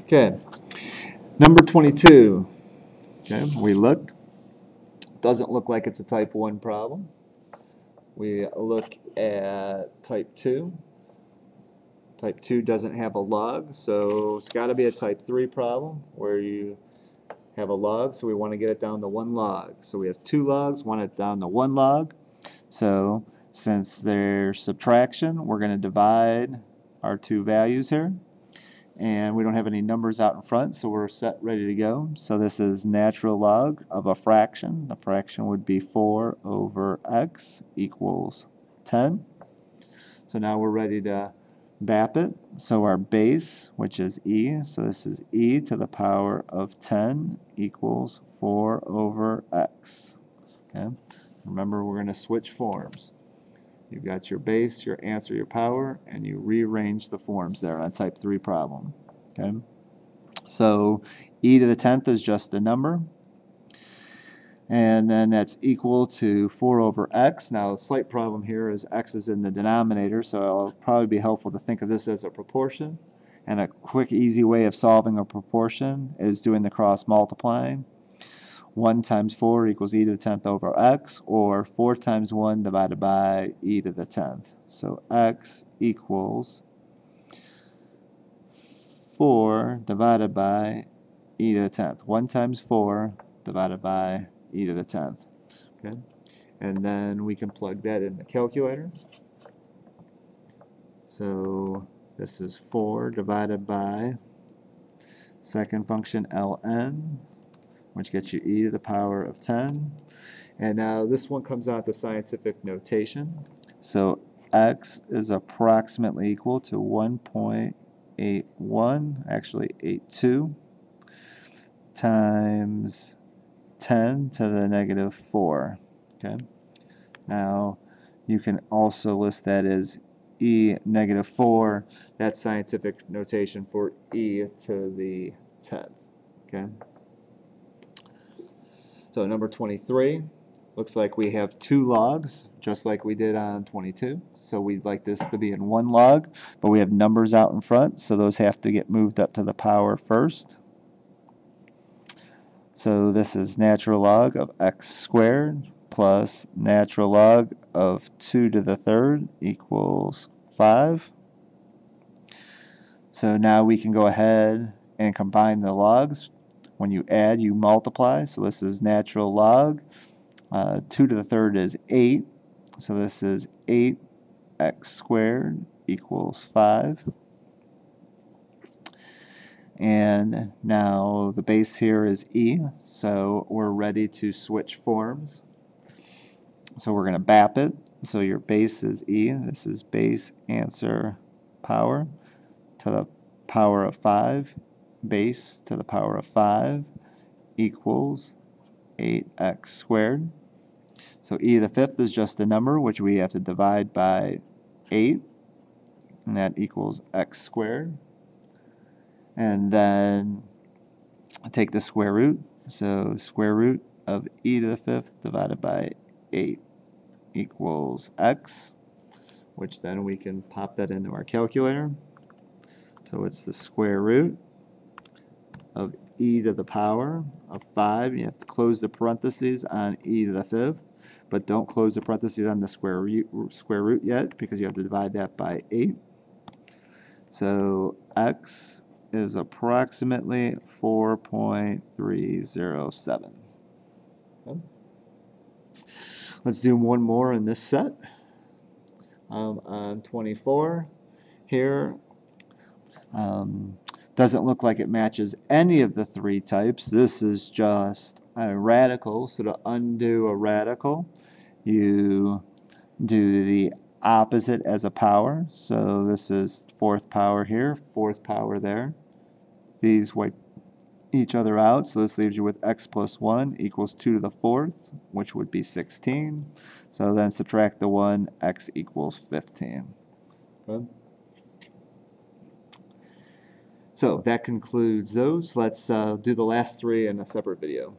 Okay, number 22. Okay, we look. Doesn't look like it's a type 1 problem. We look at type 2. Type 2 doesn't have a log, so it's got to be a type 3 problem where you have a log, so we want to get it down to 1 log. So we have 2 logs, want it down to 1 log. So since there's subtraction, we're going to divide our 2 values here. And we don't have any numbers out in front, so we're set, ready to go. So this is natural log of a fraction. The fraction would be 4 over x equals 10. So now we're ready to BAP it. So our base, which is e, so this is e to the power of 10 equals 4 over x. Okay. Remember, we're going to switch forms. You've got your base, your answer, your power, and you rearrange the forms there on type 3 problem. Okay. So e to the 10th is just a number. And then that's equal to 4 over x. Now, a slight problem here is x is in the denominator, so it'll probably be helpful to think of this as a proportion. And a quick, easy way of solving a proportion is doing the cross multiplying. 1 times 4 equals e to the 10th over x, or 4 times 1 divided by e to the 10th. So x equals 4 divided by e to the 10th. 1 times 4 divided by e to the 10th. Okay, and then we can plug that in the calculator. So this is 4 divided by second function ln, which gets you e to the power of 10. And now this one comes out to scientific notation. So x is approximately equal to 1.81, actually 82, times 10 to the negative 4. Okay. Now you can also list that as e negative 4. That's scientific notation for e to the 10th. Okay. So number 23, looks like we have 2 logs, just like we did on 22. So we'd like this to be in 1 log, but we have numbers out in front, so those have to get moved up to the power first. So this is natural log of x squared plus natural log of 2 to the 3rd equals 5. So now we can go ahead and combine the logs. When you add, you multiply. So this is natural log. 2 to the 3rd is 8. So this is 8x squared equals 5. And now the base here is e. So we're ready to switch forms. So we're going to BAP it. So your base is e. This is base answer power to the power of 5. Base to the power of 5 equals 8x squared. So e to the 5th is just a number, which we have to divide by 8, and that equals x squared. And then take the square root. So square root of e to the 5th divided by 8 equals x, which then we can pop that into our calculator. So it's the square root of e to the power of 5. You have to close the parentheses on e to the 5th, but don't close the parentheses on the square root yet, because you have to divide that by 8. So x is approximately 4.307. Okay. Let's do one more in this set. On 24 here, doesn't look like it matches any of the 3 types. This is just a radical. So to undo a radical, you do the opposite as a power. So this is 4th power here, 4th power there. These wipe each other out, so this leaves you with x plus 1 equals 2 to the 4th, which would be 16. So then subtract the 1, x equals 15. Okay. So that concludes those. Let's do the last 3 in a separate video.